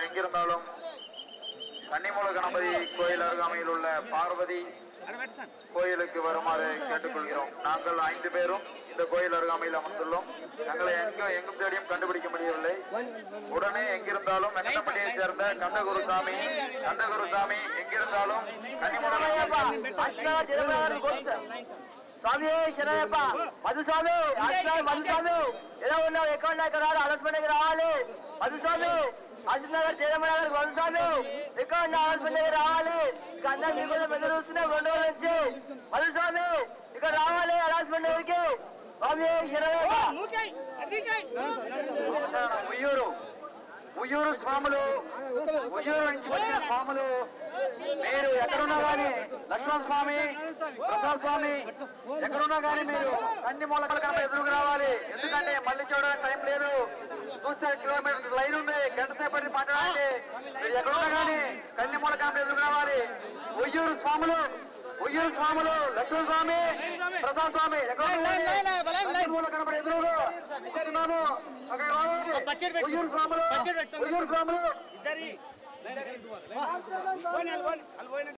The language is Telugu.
எங்கிருந்தாலும் கன்னிமூல கணபதி கோயில் அருகாமையில் உள்ள பார்வதி கோயிலுக்கு வருமாறு கேட்டுக்கொள்கிறோம். நாங்கள் 5 பேரும் இந்த கோயில் அருகாமையில் அமர்ந்துள்ளோம். எங்களை எங்கும் தேடியும் கண்டுபிடிக்க முடியவில்லை. உடனே எங்கிருந்தாலும் வெங்கடப்பள்ளியை சேர்ந்த கந்தகுருசாமி எங்கிருந்தாலும் கன்னிமூல स्वामी शरणयप्पा मधुस्वामी मधुस्वामी ఎలా ఉన్నావు ఎక్కడ ఇక్కడ ఆలస్పండకి రావాలి మధుస్వామి అజినగర్ జయమనగర్ మధుస్వామి ఎక్కడ ఆలస్పండకి రావాలి ఇక అందరూ మీ కోసం ఎదురు చూస్తున్నాం 2 రోజుల నుంచి మధుస్వామి ఇక్కడ రావాలి ఆలస్పండకి స్వామి శరణయప్ప ఉయ్యూరు స్వాములు ఉయ్యూరు నుంచి వచ్చిన స్వాములు మీరు ఎక్కడున్నా కానీ లక్ష్మణ స్వామి ప్రసాద్ స్వామి ఎక్కడున్నా కానీ మీరు అన్ని మూలకాల కనుక ఎదురుకు రావాలి. ఎందుకంటే మళ్ళీ చూడడానికి టైం లేదు. చూస్తే కిలోమీటర్ లైన్ ఉంది. గంట సేపటి మాట్లాడాలి. మీరు ఎక్కడున్నా కానీ కన్ని మూలకాల ఎదురుకు రావాలి. ఉయ్యూరు స్వాములు లక్ష్మణ స్వామి ప్రసాద్ స్వామి ఎక్కడ మూల కనపడి ఎదురు కూర్చున్నాము. అక్కడ ఉయ్యూరు స్వాములు